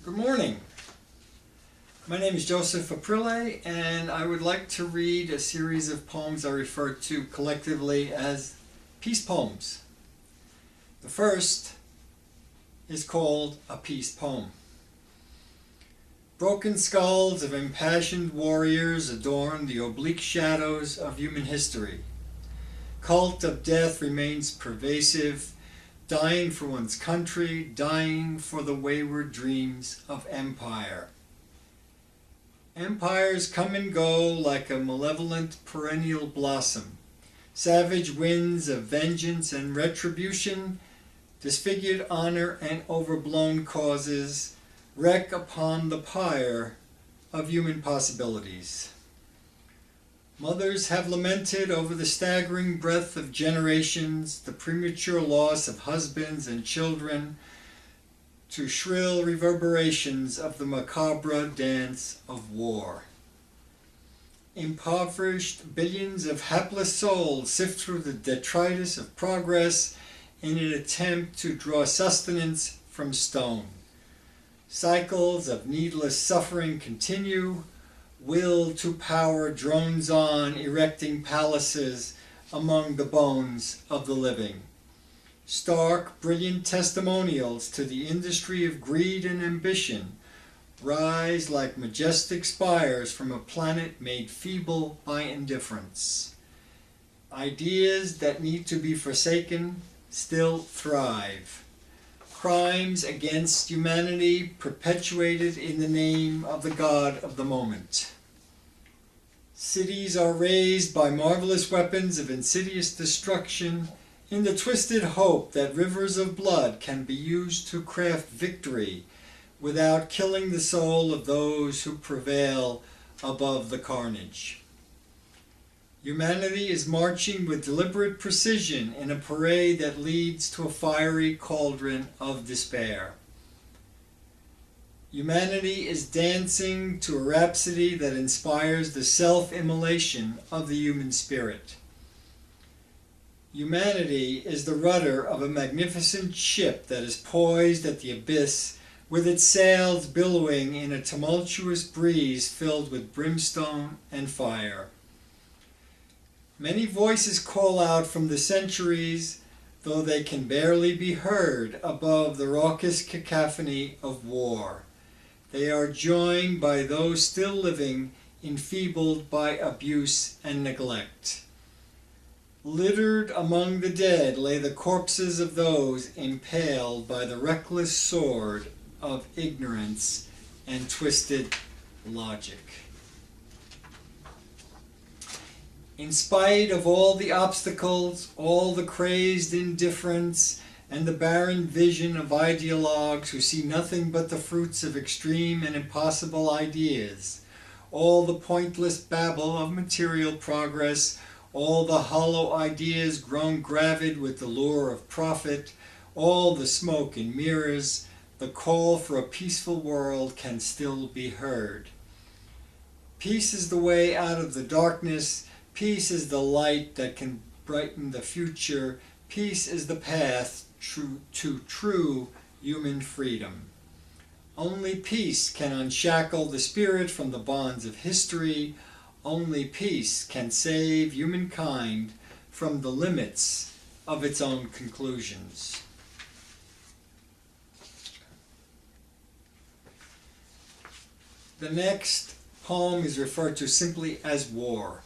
Good morning. My name is Joseph Aprile, and I would like to read a series of poems I refer to collectively as peace poems. The first is called a peace poem. Broken skulls of impassioned warriors adorn the oblique shadows of human history. Cult of death remains pervasive, dying for one's country, dying for the wayward dreams of empire. Empires come and go like a malevolent perennial blossom. Savage winds of vengeance and retribution, disfigured honor and overblown causes, wreck upon the pyre of human possibilities. Mothers have lamented over the staggering breadth of generations, the premature loss of husbands and children, to shrill reverberations of the macabre dance of war. Impoverished billions of hapless souls sift through the detritus of progress in an attempt to draw sustenance from stone. Cycles of needless suffering continue. Will to power drones on, erecting palaces among the bones of the living. Stark, brilliant testimonials to the industry of greed and ambition rise like majestic spires from a planet made feeble by indifference. Ideas that need to be forsaken still thrive. Crimes against humanity perpetuated in the name of the God of the moment. Cities are razed by marvelous weapons of insidious destruction in the twisted hope that rivers of blood can be used to craft victory without killing the soul of those who prevail above the carnage. Humanity is marching with deliberate precision in a parade that leads to a fiery cauldron of despair. Humanity is dancing to a rhapsody that inspires the self-immolation of the human spirit. Humanity is the rudder of a magnificent ship that is poised at the abyss, with its sails billowing in a tumultuous breeze filled with brimstone and fire. Many voices call out from the centuries, though they can barely be heard above the raucous cacophony of war. They are joined by those still living, enfeebled by abuse and neglect. Littered among the dead lay the corpses of those impaled by the reckless sword of ignorance and twisted logic. In spite of all the obstacles, all the crazed indifference, and the barren vision of ideologues who see nothing but the fruits of extreme and impossible ideas, all the pointless babble of material progress, all the hollow ideas grown gravid with the lure of profit, all the smoke and mirrors, the call for a peaceful world can still be heard. Peace is the way out of the darkness. Peace is the light that can brighten the future. Peace is the path to true human freedom. Only peace can unshackle the spirit from the bonds of history. Only peace can save humankind from the limits of its own conclusions. The next poem is referred to simply as War.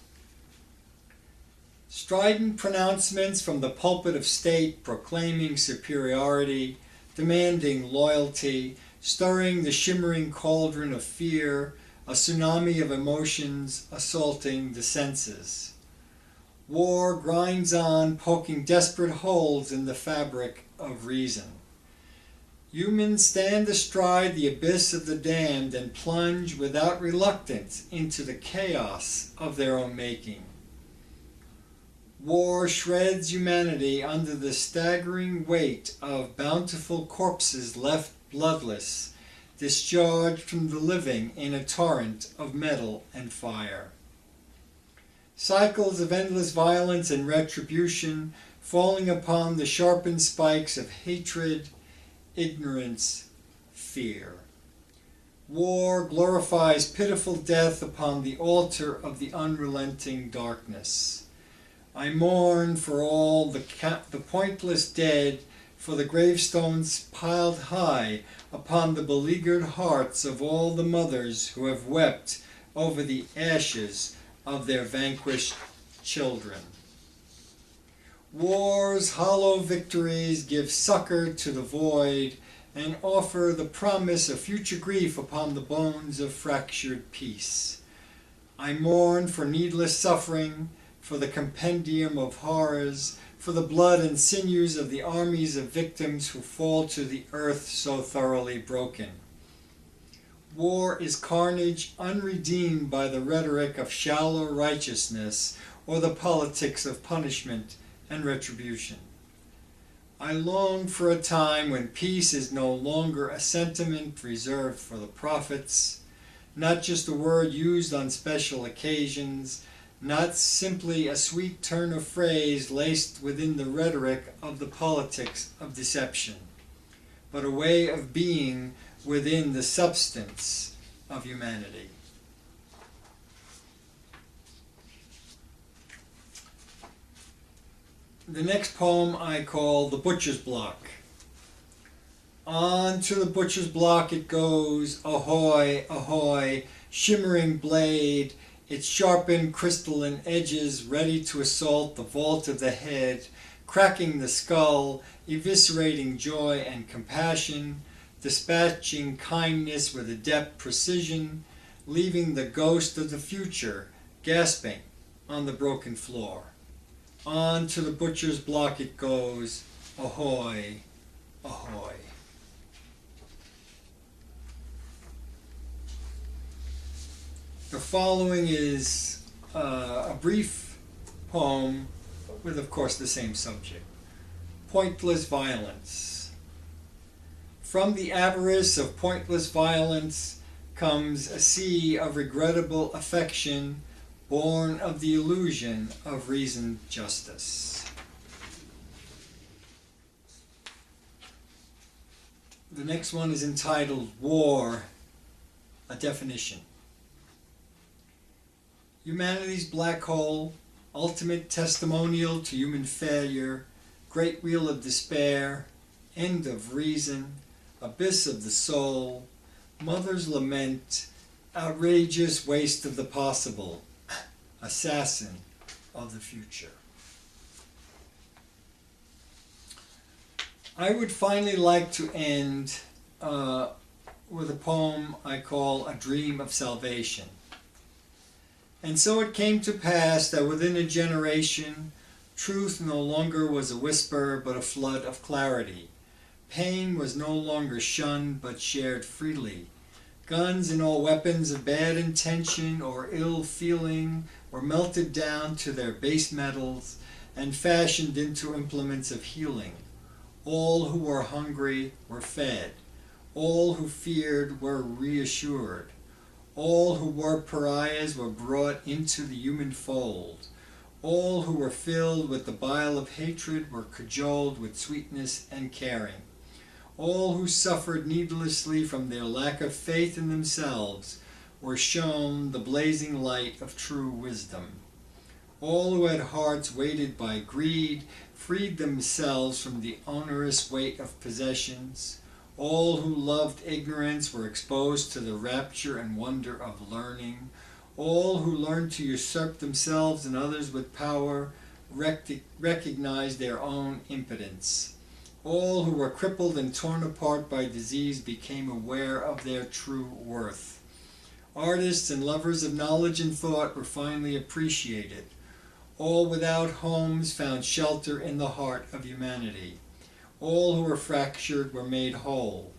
Strident pronouncements from the pulpit of state proclaiming superiority, demanding loyalty, stirring the shimmering cauldron of fear, a tsunami of emotions assaulting the senses. War grinds on, poking desperate holes in the fabric of reason. Humans stand astride the abyss of the damned and plunge without reluctance into the chaos of their own making. War shreds humanity under the staggering weight of bountiful corpses left bloodless, discharged from the living in a torrent of metal and fire. Cycles of endless violence and retribution falling upon the sharpened spikes of hatred, ignorance, fear. War glorifies pitiful death upon the altar of the unrelenting darkness. I mourn for all the pointless dead, for the gravestones piled high upon the beleaguered hearts of all the mothers who have wept over the ashes of their vanquished children. War's hollow victories give succor to the void and offer the promise of future grief upon the bones of fractured peace. I mourn for needless suffering, for the compendium of horrors, for the blood and sinews of the armies of victims who fall to the earth so thoroughly broken. War is carnage unredeemed by the rhetoric of shallow righteousness or the politics of punishment and retribution. I long for a time when peace is no longer a sentiment reserved for the prophets, not just a word used on special occasions, not simply a sweet turn of phrase laced within the rhetoric of the politics of deception, but a way of being within the substance of humanity. The next poem I call The Butcher's Block. On to the butcher's block it goes, ahoy, ahoy, shimmering blade, its sharpened crystalline edges ready to assault the vault of the head, cracking the skull, eviscerating joy and compassion, dispatching kindness with adept precision, leaving the ghost of the future gasping on the broken floor. On to the butcher's block it goes, ahoy, ahoy. The following is a brief poem with, of course, the same subject. Pointless violence. From the avarice of pointless violence comes a sea of regrettable affection, born of the illusion of reasoned justice. The next one is entitled War, a Definition. Humanity's black hole, ultimate testimonial to human failure, great wheel of despair, end of reason, abyss of the soul, mother's lament, outrageous waste of the possible, assassin of the future. I would finally like to end with a poem I call A Dream of Salvation. And so it came to pass that within a generation, truth no longer was a whisper but a flood of clarity. Pain was no longer shunned but shared freely. Guns and all weapons of bad intention or ill feeling were melted down to their base metals and fashioned into implements of healing. All who were hungry were fed. All who feared were reassured. All who were pariahs were brought into the human fold. All who were filled with the bile of hatred were cajoled with sweetness and caring. All who suffered needlessly from their lack of faith in themselves were shown the blazing light of true wisdom. All who had hearts weighted by greed freed themselves from the onerous weight of possessions. All who loved ignorance were exposed to the rapture and wonder of learning. All who learned to usurp themselves and others with power recognized their own impotence. All who were crippled and torn apart by disease became aware of their true worth. Artists and lovers of knowledge and thought were finally appreciated. All without homes found shelter in the heart of humanity. All who were fractured were made whole.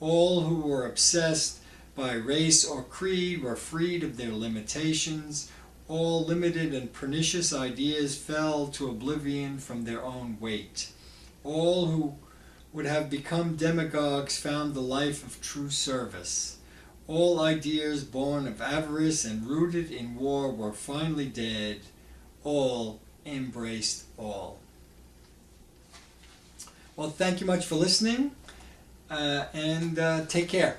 All who were obsessed by race or creed were freed of their limitations. All limited and pernicious ideas fell to oblivion from their own weight. All who would have become demagogues found the life of true service. All ideas born of avarice and rooted in war were finally dead. All embraced all. Well, thank you much for listening, and take care.